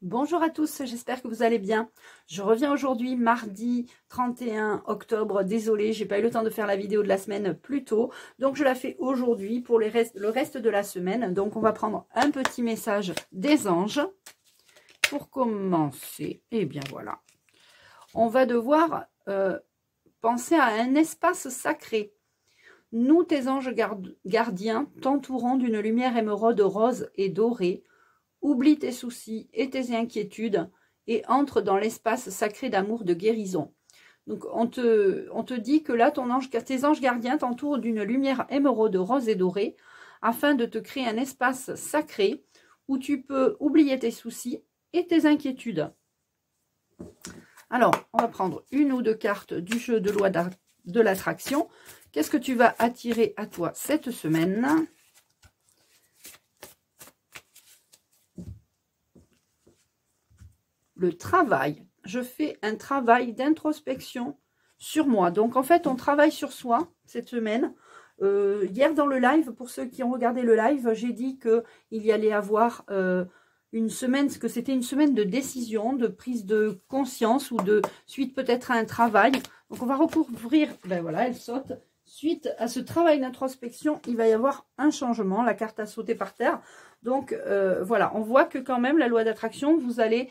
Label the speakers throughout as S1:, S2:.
S1: Bonjour à tous, j'espère que vous allez bien. Je reviens aujourd'hui mardi 31 octobre. Désolée, j'ai pas eu le temps de faire la vidéo de la semaine plus tôt. Donc je la fais aujourd'hui pour le reste de la semaine. Donc on va prendre un petit message des anges. Pour commencer, et bien voilà. On va devoir penser à un espace sacré. Nous, tes anges gardiens, t'entourant d'une lumière émeraude rose et dorée, oublie tes soucis et tes inquiétudes et entre dans l'espace sacré d'amour de guérison. Donc, on te dit que là, tes anges gardiens t'entourent d'une lumière émeraude rose et dorée afin de te créer un espace sacré où tu peux oublier tes soucis et tes inquiétudes. Alors, on va prendre une ou deux cartes du jeu de loi de l'attraction. Qu'est-ce que tu vas attirer à toi cette semaine ? Le travail. Je fais un travail d'introspection sur moi. Donc, en fait, on travaille sur soi cette semaine. Hier, dans le live, pour ceux qui ont regardé le live, j'ai dit qu'il y allait avoir une semaine, que c'était une semaine de décision, de prise de conscience ou de suite peut-être à un travail. Donc, on va recouvrir, ben voilà, elle saute. Suite à ce travail d'introspection, il va y avoir un changement. La carte a sauté par terre. Donc, voilà, on voit que quand même, la loi d'attraction, vous avez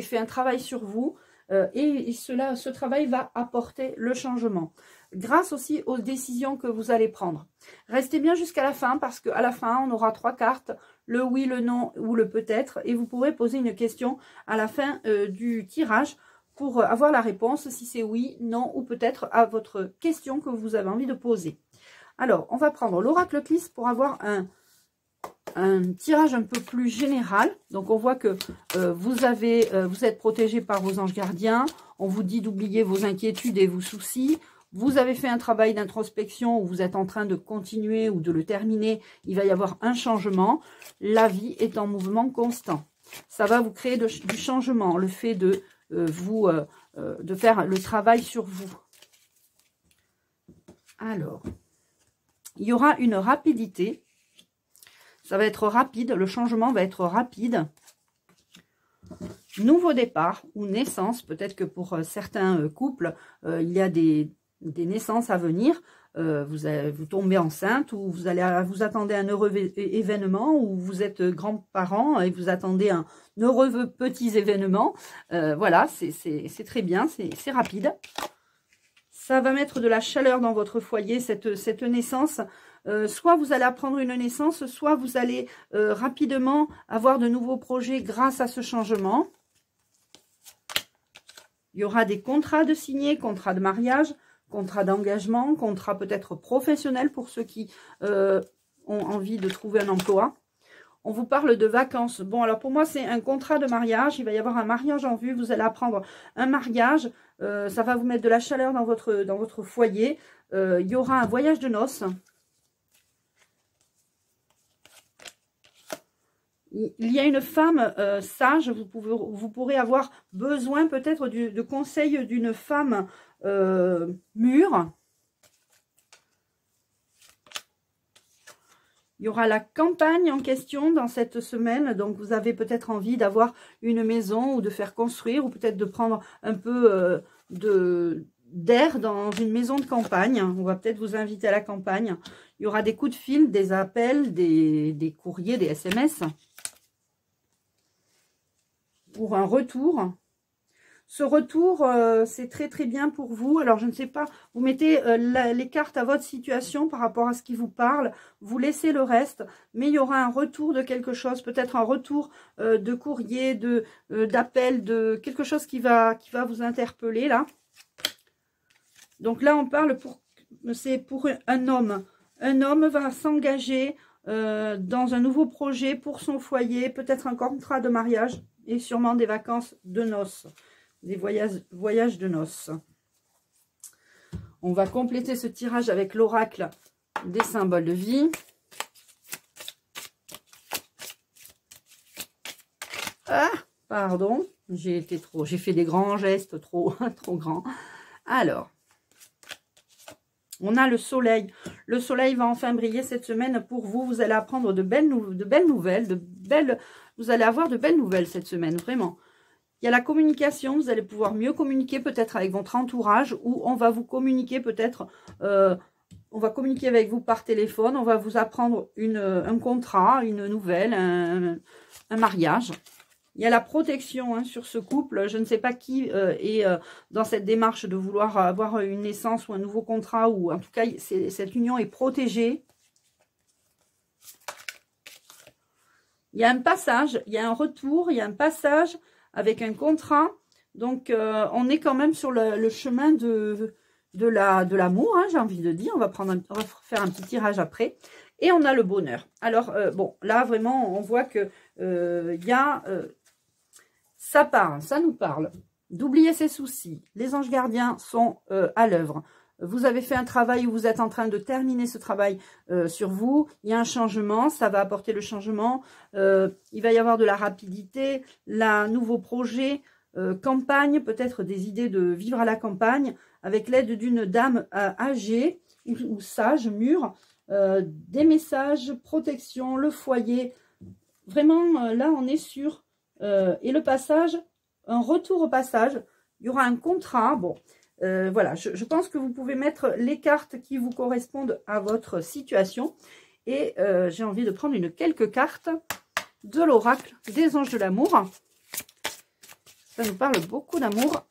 S1: fait un travail sur vous et ce travail va apporter le changement. Grâce aussi aux décisions que vous allez prendre. Restez bien jusqu'à la fin parce qu'à la fin, on aura 3 cartes, le oui, le non ou le peut-être. Et vous pourrez poser une question à la fin du tirage pour avoir la réponse, si c'est oui, non ou peut-être à votre question que vous avez envie de poser. Alors, on va prendre l'oracle Clis pour avoir un tirage un peu plus général. Donc, on voit que vous êtes protégé par vos anges gardiens. On vous dit d'oublier vos inquiétudes et vos soucis. Vous avez fait un travail d'introspection où vous êtes en train de continuer ou de le terminer. Il va y avoir un changement. La vie est en mouvement constant. Ça va vous créer du changement. Le fait de faire le travail sur vous. Alors, il y aura une rapidité. Ça va être rapide, le changement va être rapide. Nouveau départ ou naissance, peut-être que pour certains couples, il y a des naissances à venir. Vous tombez enceinte ou vous attendez un heureux événement ou vous êtes grands-parents et vous attendez un heureux petit événement. Voilà, c'est très bien, c'est rapide. Ça va mettre de la chaleur dans votre foyer, cette naissance. Soit vous allez apprendre une naissance, soit vous allez rapidement avoir de nouveaux projets grâce à ce changement. Il y aura des contrats de signer, contrats de mariage, contrats d'engagement, contrats peut-être professionnels pour ceux qui ont envie de trouver un emploi. On vous parle de vacances. Bon, alors pour moi, c'est un contrat de mariage. Il va y avoir un mariage en vue. Vous allez apprendre un mariage. Ça va vous mettre de la chaleur dans votre foyer. Il y aura un voyage de noces. Il y a une femme sage. Vous pourrez avoir besoin peut-être de conseils d'une femme mûre. Il y aura la campagne en question dans cette semaine. Donc, vous avez peut-être envie d'avoir une maison ou de faire construire ou peut-être de prendre un peu d'air dans une maison de campagne. On va peut-être vous inviter à la campagne. Il y aura des coups de fil, des appels, des courriers, des SMS pour un retour. Ce retour, c'est très très bien pour vous. Alors, je ne sais pas, vous mettez les cartes à votre situation par rapport à ce qui vous parle. Vous laissez le reste, mais il y aura un retour de quelque chose, peut-être un retour de courrier, d'appel, de quelque chose qui va vous interpeller là. Donc là, on parle c'est pour un homme. Un homme va s'engager dans un nouveau projet pour son foyer, peut-être un contrat de mariage et sûrement des vacances de noces. Des voyages de noces. On va compléter ce tirage avec l'oracle des symboles de vie. Ah, pardon, j'ai fait des grands gestes trop grands. Alors, On a le soleil. Le soleil va enfin briller cette semaine pour vous. Vous allez apprendre de belles nouvelles, vous allez avoir de belles nouvelles cette semaine, vraiment. Il y a la communication, vous allez pouvoir mieux communiquer peut-être avec votre entourage, ou on va vous communiquer peut-être, on va communiquer avec vous par téléphone, on va vous apprendre un contrat, une nouvelle, un mariage. Il y a la protection hein, sur ce couple. Je ne sais pas qui est dans cette démarche de vouloir avoir une naissance ou un nouveau contrat, ou en tout cas, cette union est protégée. Il y a un passage, il y a un retour, il y a un passage avec un contrat. Donc, on est quand même sur le chemin de l'amour, hein, j'ai envie de dire. On va faire un petit tirage après. Et on a le bonheur. Alors, bon, là, vraiment, on voit que il y a... ça nous parle d'oublier ses soucis. Les anges gardiens sont à l'œuvre. Vous avez fait un travail où vous êtes en train de terminer ce travail sur vous. Il y a un changement, ça va apporter le changement. Il va y avoir de la rapidité, nouveau projet, campagne, peut-être des idées de vivre à la campagne avec l'aide d'une dame âgée ou sage, mûre. Des messages, protection, le foyer. Vraiment, là, on est sur... et le passage, un retour au passage. Il y aura un contrat. Bon, voilà, je pense que vous pouvez mettre les cartes qui vous correspondent à votre situation. Et j'ai envie de prendre quelques cartes de l'oracle des anges de l'amour. Ça nous parle beaucoup d'amour.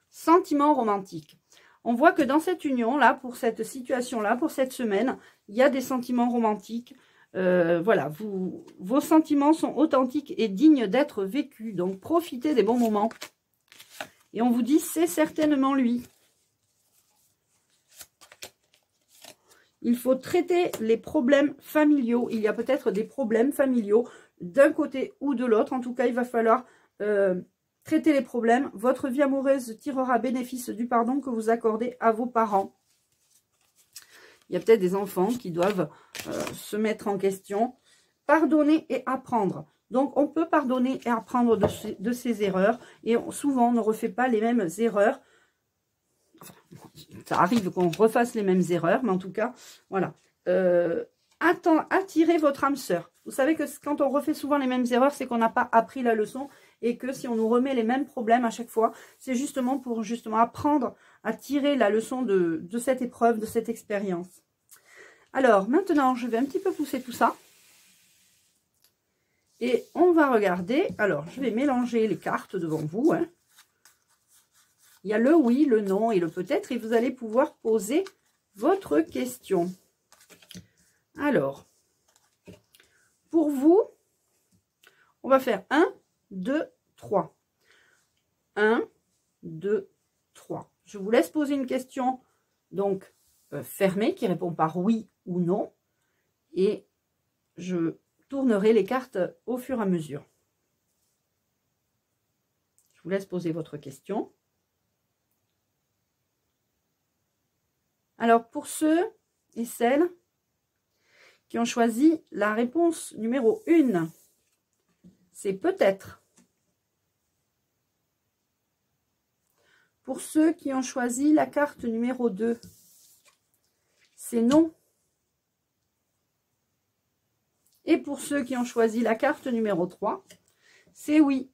S1: Sentiments romantiques. On voit que dans cette union-là, pour cette situation-là, pour cette semaine, il y a des sentiments romantiques. Voilà, vos sentiments sont authentiques et dignes d'être vécus. Donc, profitez des bons moments. Et on vous dit, c'est certainement lui. Il faut traiter les problèmes familiaux. Il y a peut-être des problèmes familiaux d'un côté ou de l'autre. En tout cas, il va falloir traiter les problèmes. Votre vie amoureuse tirera bénéfice du pardon que vous accordez à vos parents. Il y a peut-être des enfants qui doivent se mettre en question. Pardonner et apprendre. Donc, on peut pardonner et apprendre de ses erreurs. Et souvent, on ne refait pas les mêmes erreurs. Enfin, ça arrive qu'on refasse les mêmes erreurs, mais en tout cas, voilà. Attirez votre âme sœur. Vous savez que quand on refait souvent les mêmes erreurs, c'est qu'on n'a pas appris la leçon. Et que si on nous remet les mêmes problèmes à chaque fois, c'est justement pour apprendre à tirer la leçon de cette épreuve, de cette expérience. Alors, maintenant, je vais un petit peu pousser tout ça. Et on va regarder. Alors, je vais mélanger les cartes devant vous. Hein. Il y a le oui, le non et le peut-être. Et vous allez pouvoir poser votre question. Alors, pour vous, on va faire 1, 2, 3. 1, 2, 3. Je vous laisse poser une question, donc fermée, qui répond par oui ou non. Et je tournerai les cartes au fur et à mesure. Je vous laisse poser votre question. Alors, pour ceux et celles qui ont choisi la réponse numéro 1, c'est peut-être. Pour ceux qui ont choisi la carte numéro 2, c'est non. Et pour ceux qui ont choisi la carte numéro 3, c'est oui.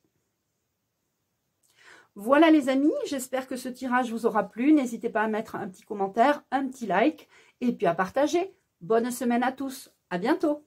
S1: Voilà les amis, j'espère que ce tirage vous aura plu. N'hésitez pas à mettre un petit commentaire, un petit like et puis à partager. Bonne semaine à tous, à bientôt.